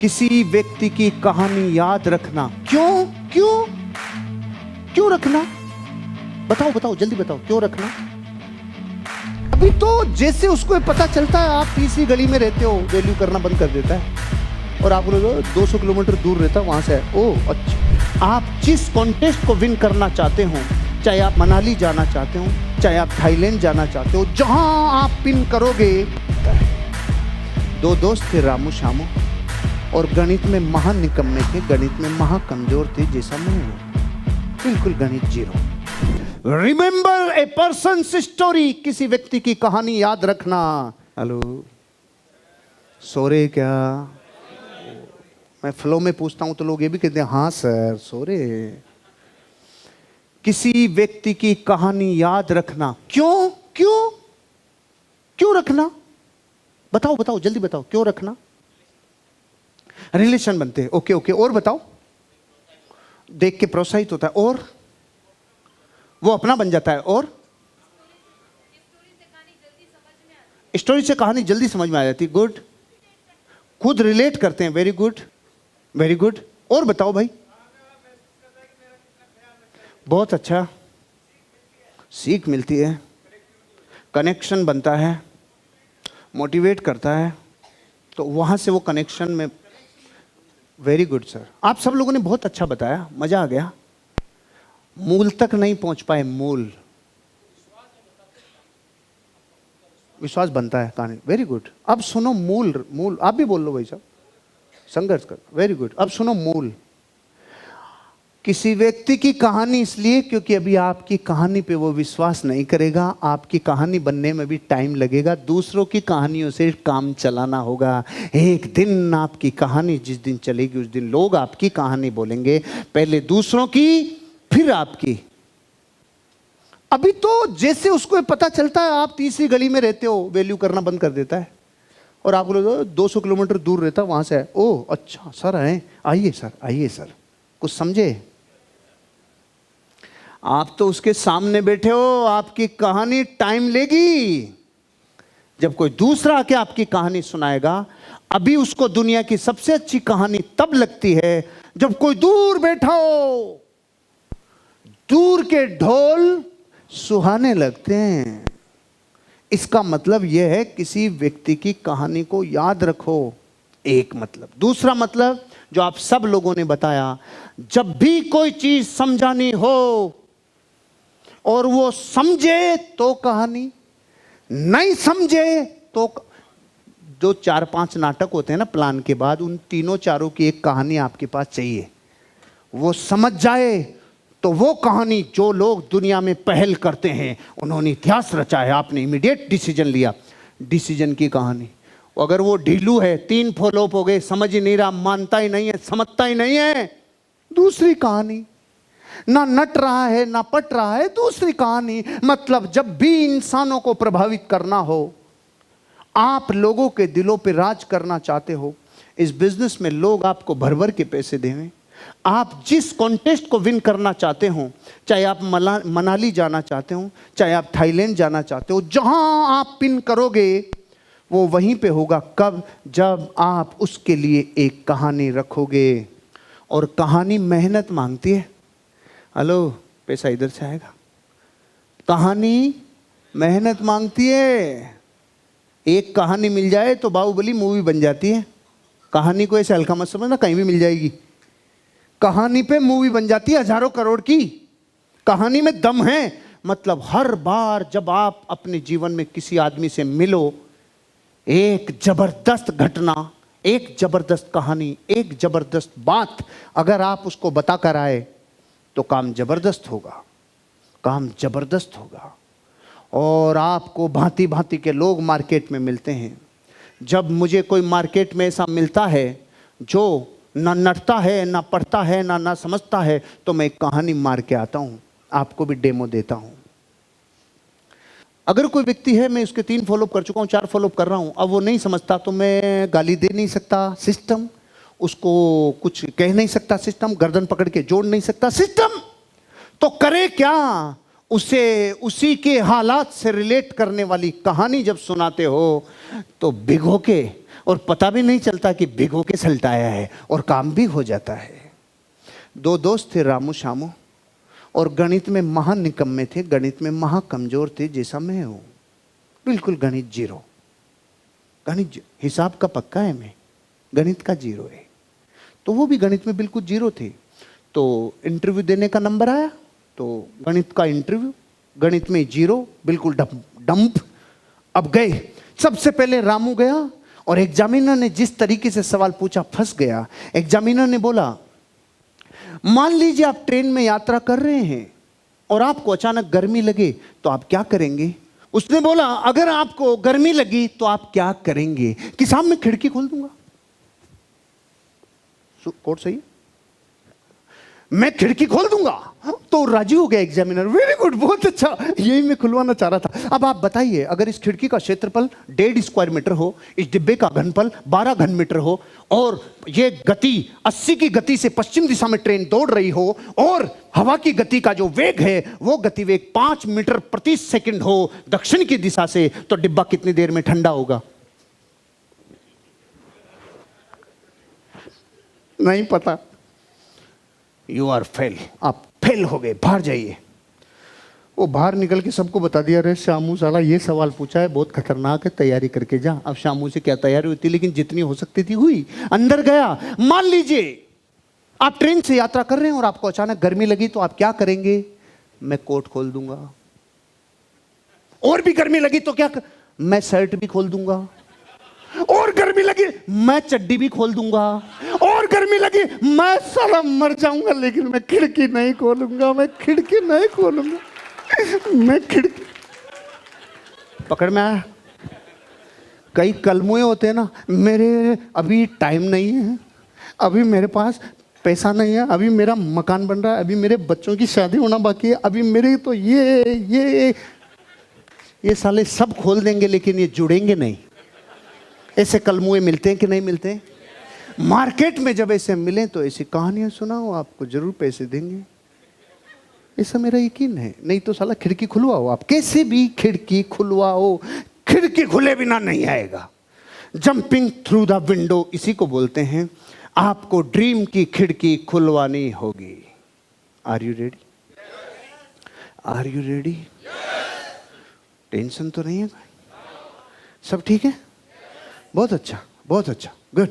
किसी व्यक्ति की कहानी याद रखना। क्यों क्यों क्यों रखना? बताओ बताओ, जल्दी बताओ, क्यों रखना? अभी तो जैसे उसको पता चलता है आप तीसरी गली में रहते हो, वैल्यू करना बंद कर देता है। और आप लोग 200 किलोमीटर दूर रहता है वहां से। ओह अच्छा, आप जिस कॉन्टेस्ट को विन करना चाहते हो, चाहे आप मनाली जाना चाहते हो, चाहे आप थाईलैंड जाना चाहते हो, जहां आप पिन करोगे। दो दोस्त थे, रामू श्यामू, और गणित में महान निकम्मे थे, गणित में महा कमजोर थे, जैसा मैं हूं, बिल्कुल गणित zero. Remember a person story, किसी व्यक्ति की कहानी याद रखना। हेलो, सो रहे क्या? मैं फ्लो में पूछता हूं तो लोग ये भी कहते हैं हाँ सर सो रहे। किसी व्यक्ति की कहानी याद रखना। क्यों क्यों क्यों रखना? बताओ बताओ, जल्दी बताओ, क्यों रखना? रिलेशन बनते हैं। ओके ओके, और बताओ। देख के प्रोत्साहित होता है, और वो अपना बन जाता है, और स्टोरी से कहानी जल्दी समझ में आ जाती है। गुड, खुद रिलेट करते हैं। Very good very good. और बताओ भाई। बहुत अच्छा, सीख मिलती है, कनेक्शन बनता है, मोटिवेट करता है, तो वहां से वो कनेक्शन में। वेरी गुड सर, आप सब लोगों ने बहुत अच्छा बताया, मजा आ गया। मूल तक नहीं पहुंच पाए, मूल विश्वास बनता है कहानी। Very good. अब सुनो मूल, मूल आप भी बोल लो भाई साहब, संघर्ष कर। Very good. अब सुनो मूल। किसी व्यक्ति की कहानी इसलिए क्योंकि अभी आपकी कहानी पे वो विश्वास नहीं करेगा, आपकी कहानी बनने में भी टाइम लगेगा, दूसरों की कहानियों से काम चलाना होगा। एक दिन आपकी कहानी जिस दिन चलेगी उस दिन लोग आपकी कहानी बोलेंगे, पहले दूसरों की फिर आपकी। अभी तो जैसे उसको पता चलता है आप तीसरी गली में रहते हो, वैल्यू करना बंद कर देता है। और आप लोग 200 किलोमीटर दूर रहता है वहां से। ओह अच्छा सर आए, आइए सर, आइए सर, कुछ समझे? आप तो उसके सामने बैठे हो, आपकी कहानी टाइम लेगी। जब कोई दूसरा आके आपकी कहानी सुनाएगा, अभी उसको दुनिया की सबसे अच्छी कहानी तब लगती है जब कोई दूर बैठा हो। दूर के ढोल सुहाने लगते हैं। इसका मतलब यह है किसी व्यक्ति की कहानी को याद रखो, एक मतलब। दूसरा मतलब जो आप सब लोगों ने बताया, जब भी कोई चीज समझानी हो और वो समझे तो कहानी, नहीं समझे तो जो 4-5 नाटक होते हैं ना प्लान के बाद, उन तीनों चारों की एक कहानी आपके पास चाहिए। वो समझ जाए तो वो कहानी जो लोग दुनिया में पहल करते हैं, उन्होंने इतिहास रचा है, आपने इमीडिएट डिसीजन लिया, डिसीजन की कहानी। अगर वो ढीलू है, 3 फॉलोअप हो गए, समझ ही नहीं रहा, मानता ही नहीं है, समझता ही नहीं है, दूसरी कहानी। ना नट रहा है ना पट रहा है, दूसरी कहानी। मतलब जब भी इंसानों को प्रभावित करना हो, आप लोगों के दिलों पे राज करना चाहते हो, इस बिजनेस में लोग आपको भर भर के पैसे देंगे। आप जिस कॉन्टेस्ट को विन करना चाहते हो, चाहे आप मनाली जाना चाहते हो, चाहे आप थाईलैंड जाना चाहते हो, जहां आप पिन करोगे वो वहीं पे होगा। कब? जब आप उसके लिए एक कहानी रखोगे। और कहानी मेहनत मांगती है। हेलो, पैसा इधर से आएगा। कहानी मेहनत मांगती है। एक कहानी मिल जाए तो बाहुबली मूवी बन जाती है। कहानी को ऐसे हल्का मत समझना, कहीं भी मिल जाएगी। कहानी पे मूवी बन जाती है हजारों करोड़ की। कहानी में दम है। मतलब हर बार जब आप अपने जीवन में किसी आदमी से मिलो, एक जबरदस्त घटना, एक जबरदस्त कहानी, एक जबरदस्त बात अगर आप उसको बता कर आए तो काम जबरदस्त होगा, काम जबरदस्त होगा। और आपको भांति भांति के लोग मार्केट में मिलते हैं। जब मुझे कोई मार्केट में ऐसा मिलता है जो ना नटता है, ना पढ़ता है, ना समझता है, तो मैं एक कहानी मार के आता हूं, आपको भी डेमो देता हूं। अगर कोई व्यक्ति है, मैं उसके 3 फॉलोअप कर चुका हूं, 4 फॉलोअप कर रहा हूं, अब वो नहीं समझता, तो मैं गाली दे नहीं सकता सिस्टम, उसको कुछ कह नहीं सकता सिस्टम, गर्दन पकड़ के जोड़ नहीं सकता सिस्टम। तो करे क्या? उसे उसी के हालात से रिलेट करने वाली कहानी जब सुनाते हो तो भिगो के और पता भी नहीं चलता कि भिगो के सलटाया है और काम भी हो जाता है। दो दोस्त थे, रामू शामू, और गणित में महा निकम्मे थे, गणित में महा कमजोर थे, जैसा मैं हूं। बिल्कुल गणित जीरो, हिसाब का पक्का है, मैं गणित का जीरो है। तो वो भी गणित में बिल्कुल जीरो थे। तो इंटरव्यू देने का नंबर आया, तो गणित का इंटरव्यू, गणित में जीरो, बिल्कुल डंप। अब गए, सबसे पहले रामू गया और एग्जामिनर ने जिस तरीके से सवाल पूछा फंस गया। एग्जामिनर ने बोला, मान लीजिए आप ट्रेन में यात्रा कर रहे हैं और आपको अचानक गर्मी लगे तो आप क्या करेंगे? उसने बोला, अगर आपको गर्मी लगी तो आप क्या करेंगे? कि साहब मैं खिड़की खोल दूंगा। कोड सही है, मैं खिड़की खोल दूंगा। तो राजी हो गया एग्जामिनर, वेरी गुड, बहुत अच्छा, यही मैं खुलवाना चाह रहा था। अब आप बताइए, अगर इस खिड़की का क्षेत्रफल 1.5 स्क्वायर मीटर हो, इस डिब्बे का घनफल 12 घन मीटर हो, और ये गति 80 की गति से पश्चिम दिशा में ट्रेन दौड़ रही हो, और हवा की गति का जो वेग है वो गति वेग 5 मीटर प्रति सेकंड हो दक्षिण की दिशा से, तो डिब्बा कितनी देर में ठंडा होगा? नहीं पता, यू आर फेल, आप फेल हो गए, बाहर जाइए। वो बाहर निकल के सबको बता दिया, अरे शामू साला ये सवाल पूछा है, बहुत खतरनाक है, तैयारी करके जा। अब शामू से क्या तैयारी होती, लेकिन जितनी हो सकती थी हुई। अंदर गया, मान लीजिए आप ट्रेन से यात्रा कर रहे हैं और आपको अचानक गर्मी लगी तो आप क्या करेंगे? मैं कोट खोल दूंगा। और भी गर्मी लगी तो क्या मैं शर्ट भी खोल दूंगा। और गर्मी लगी मैं चड्डी भी खोल दूंगा। और गर्मी लगी मैं साला मर जाऊंगा, लेकिन मैं खिड़की नहीं खोलूंगा, मैं खिड़की नहीं खोलूंगा, मैं खिड़की। पकड़ में आया? कई कलमुए होते हैं ना, मेरे अभी टाइम नहीं है, अभी मेरे पास पैसा नहीं है, अभी मेरा मकान बन रहा है, अभी मेरे बच्चों की शादी होना बाकी है, अभी मेरे तो ये साले सब खोल देंगे, लेकिन ये जुड़ेंगे नहीं। ऐसे कलमुए मिलते हैं कि नहीं मिलते? मार्केट में जब ऐसे मिले तो ऐसी कहानियां सुनाओ, आपको जरूर पैसे देंगे, ऐसा मेरा यकीन है। नहीं तो साला खिड़की खुलवाओ, आप कैसे भी खिड़की खुलवाओ, खिड़की खुले बिना नहीं आएगा। जंपिंग थ्रू द विंडो इसी को बोलते हैं। आपको ड्रीम की खिड़की खुलवानी होगी। Are you ready? Are you ready? Tension तो नहीं है? सब ठीक है? बहुत अच्छा, बहुत अच्छा, गुड।